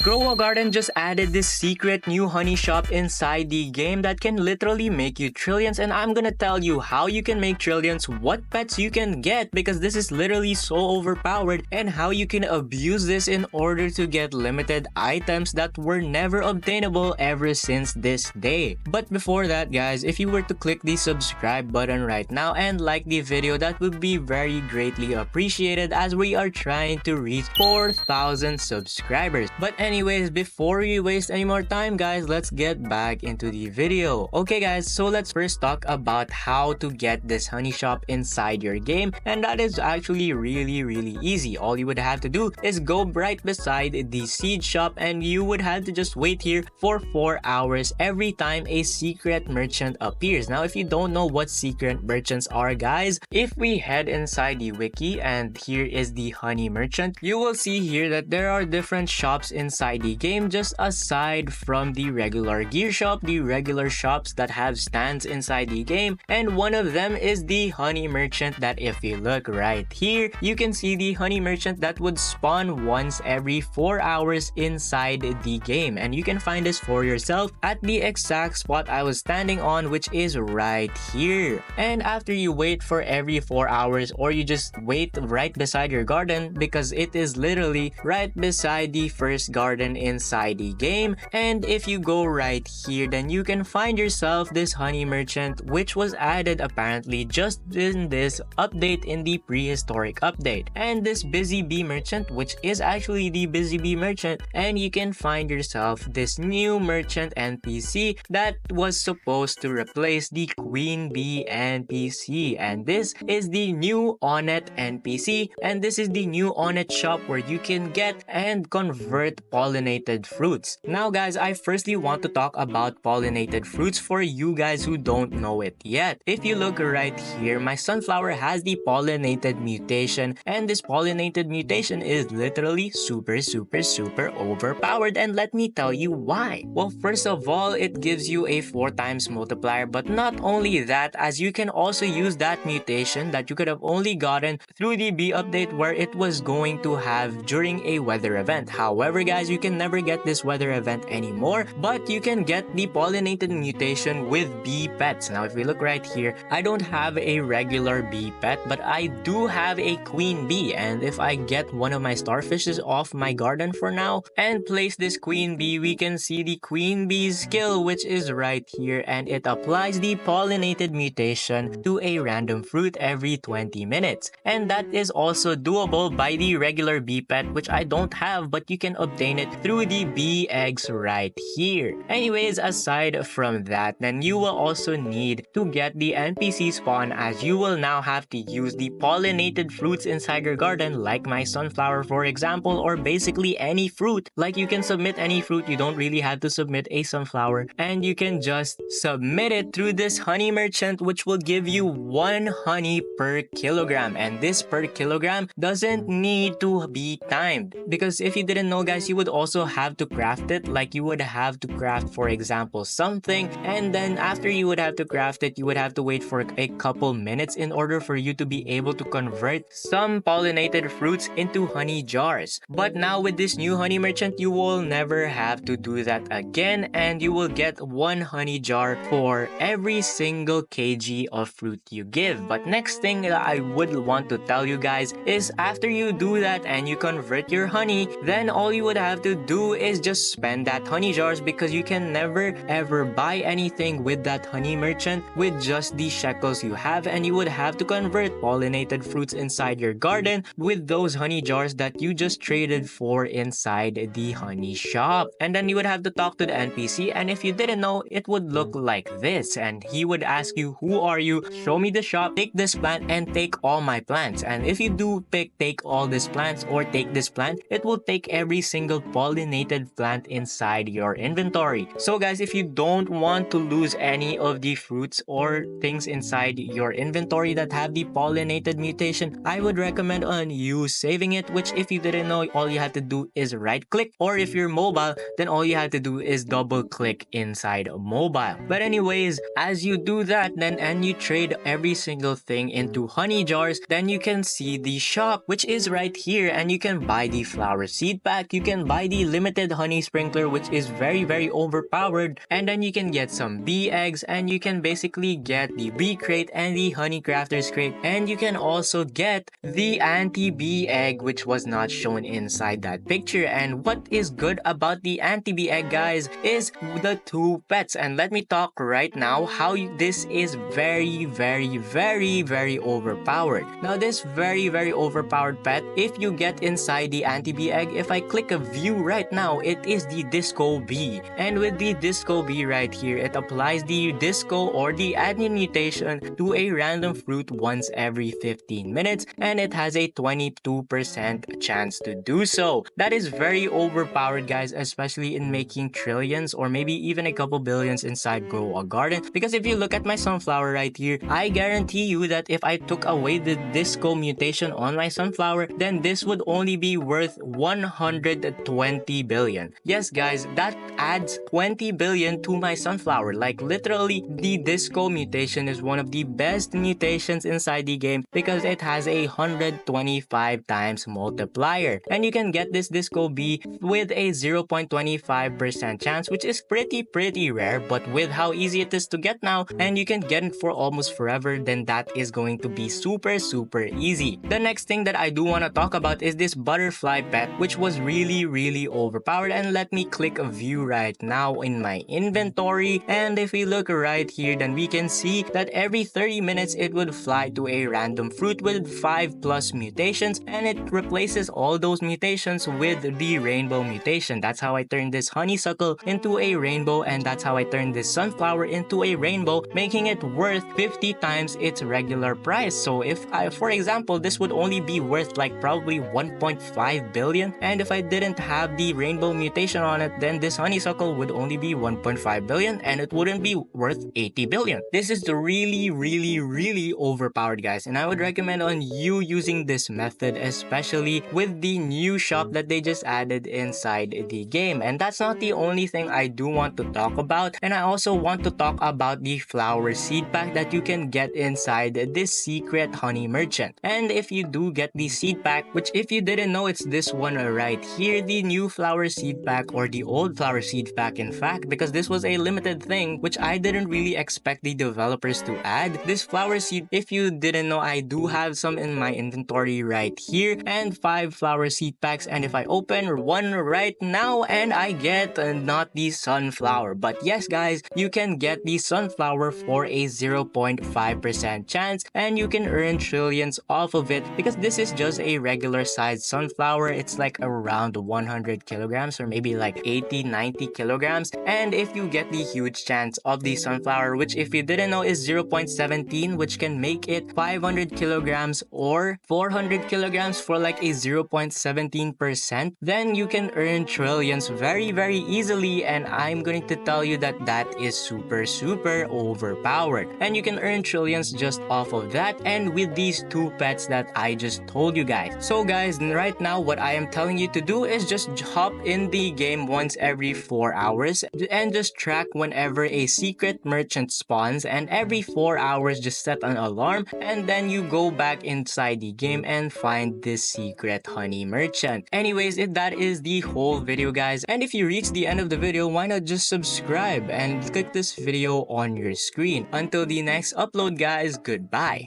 Grow a Garden just added this secret new honey shop inside the game that can literally make you trillions, and I'm gonna tell you how you can make trillions, what pets you can get because this is literally so overpowered, and how you can abuse this in order to get limited items that were never obtainable ever since this day. But before that guys, if you were to click the subscribe button right now and like the video, that would be very greatly appreciated as we are trying to reach 4,000 subscribers. But anyways, before we waste any more time guys, let's get back into the video. Okay guys, so let's first talk about how to get this honey shop inside your game, and that is actually really easy. All you would have to do is go right beside the seed shop, and you would have to just wait here for 4 hours every time a secret merchant appears. Now if you don't know what secret merchants are guys, if we head inside the wiki and here is the honey merchant, you will see here that there are different shops inside the game just aside from the regular gear shop, the regular shops that have stands inside the game, and one of them is the honey merchant that if you look right here, you can see the honey merchant that would spawn once every 4 hours inside the game, and you can find this for yourself at the exact spot I was standing on, which is right here. And after you wait for every 4 hours, or you just wait right beside your garden because it is literally right beside the first garden inside the game, and if you go right here, then you can find yourself this honey merchant, which was added apparently just in this update, in the prehistoric update. And this busy bee merchant, which is actually the busy bee merchant, and you can find yourself this new merchant NPC that was supposed to replace the queen bee NPC, and this is the new Onet NPC, and this is the new Onet shop where you can get and convert pollinated fruits. Now guys, I firstly want to talk about pollinated fruits for you guys who don't know it yet. If you look right here, my sunflower has the pollinated mutation, and this pollinated mutation is literally super overpowered, and let me tell you why. Well, first of all, it gives you a 4 times multiplier, but not only that, as you can also use that mutation that you could have only gotten through the bee update where it was going to have during a weather event. However guys, you can never get this weather event anymore, but you can get the pollinated mutation with bee pets. Now if we look right here, I don't have a regular bee pet, but I do have a queen bee, and if I get one of my starfishes off my garden for now and place this queen bee, we can see the queen bee's skill, which is right here, and it applies the pollinated mutation to a random fruit every 20 minutes, and that is also doable by the regular bee pet, which I don't have, but you can obtain it through the bee eggs right here. Anyways, aside from that, then you will also need to get the NPC spawn, as you will now have to use the pollinated fruits inside your garden, like my sunflower for example, or basically any fruit. Like you can submit any fruit, you don't really have to submit a sunflower, and you can just submit it through this honey merchant, which will give you 1 honey per kilogram, and this per kilogram doesn't need to be timed, because if you didn't know guys, you would also have to craft it. Like you would have to craft for example something, and then after you would have to craft it, you would have to wait for a couple minutes in order for you to be able to convert some pollinated fruits into honey jars. But now with this new honey merchant, you will never have to do that again, and you will get 1 honey jar for every single kg of fruit you give. But next thing that I would want to tell you guys is after you do that and you convert your honey, then all you would have to do is just spend that honey jars, because you can never ever buy anything with that honey merchant with just the shekels you have, and you would have to convert pollinated fruits inside your garden with those honey jars that you just traded for inside the honey shop. And then you would have to talk to the NPC, and if you didn't know, it would look like this, and he would ask you, who are you, show me the shop, take this plant and take all my plants. And if you do pick take all these plants or take this plant, it will take every single pollinated plant inside your inventory. So guys, if you don't want to lose any of the fruits or things inside your inventory that have the pollinated mutation, I would recommend on you saving it, which if you didn't know, all you have to do is right click, or if you're mobile, then all you have to do is double click inside mobile. But anyways, as you do that then and you trade every single thing into honey jars, then you can see the shop, which is right here, and you can buy the flower seed pack, you can buy the limited honey sprinkler, which is very overpowered, and then you can get some bee eggs, and you can basically get the bee crate and the honey crafters crate, and you can also get the anti-bee egg, which was not shown inside that picture. And what is good about the anti-bee egg, guys, is the two pets. And let me talk right now how this is very overpowered. Now this very overpowered pet, if you get inside the anti-bee egg, if I click a view right now, it is the disco bee. And with the disco bee right here, it applies the disco or the admin mutation to a random fruit once every 15 minutes, and it has a 22% chance to do so. That is very overpowered, guys, especially in making trillions or maybe even a couple billions inside Grow a Garden. Because if you look at my sunflower right here, I guarantee you that if I took away the disco mutation on my sunflower, then this would only be worth 120 billion. Yes, guys, that adds 20 billion to my sunflower. Like literally, the disco mutation is one of the best mutations inside the game because it has a 125 times multiplier. And you can get this disco bee with a 0.25% chance, which is pretty rare, but with how easy it is to get now, and you can get it for almost forever, then that is going to be super easy. The next thing that I do want to talk about is this butterfly pet, which was really overpowered. And let me click a view right now in my inventory, and if we look right here, then we can see that every 30 minutes it would fly to a random fruit with 5+ mutations, and it replaces all those mutations with the rainbow mutation. That's how I turned this honeysuckle into a rainbow, and that's how I turned this sunflower into a rainbow, making it worth 50 times its regular price. So if I, for example, this would only be worth like probably 1.5 billion, and if I didn't have the rainbow mutation on it, then this honeysuckle would only be 1.5 billion, and it wouldn't be worth 80 billion. This is the really overpowered, guys, and I would recommend on you using this method, especially with the new shop that they just added inside the game. And that's not the only thing I do want to talk about, and I also want to talk about the flower seed pack that you can get inside this secret honey merchant. And if you do get the seed pack, which if you didn't know, it's this one right here, the new flower seed pack, or the old flower seed pack in fact, because this was a limited thing which I didn't really expect the developers to add. This flower seed, if you didn't know, I do have some in my inventory right here, and 5 flower seed packs. And if I open one right now, and I get not the sunflower, but yes, guys, you can get the sunflower for a 0.5% chance, and you can earn trillions off of it because this is just a regular sized sunflower. It's like around 100 kilograms or maybe like 80-90 kilograms. And if you get the huge chance of the sunflower, which if you didn't know is 0.17, which can make it 500 kilograms or 400 kilograms for like a 0.17%, then you can earn trillions very easily. And I'm going to tell you that that is super overpowered, and you can earn trillions just off of that and with these two pets that I just told you guys. So guys, right now what I am telling you to do is just hop in the game once every 4 hours and just track whenever a secret merchant spawns, and every 4 hours just set an alarm, and then you go back inside the game and find this secret honey merchant. Anyways, that is the whole video, guys, and if you reach the end of the video, why not just subscribe and click this video on your screen. Until the next upload, guys, goodbye.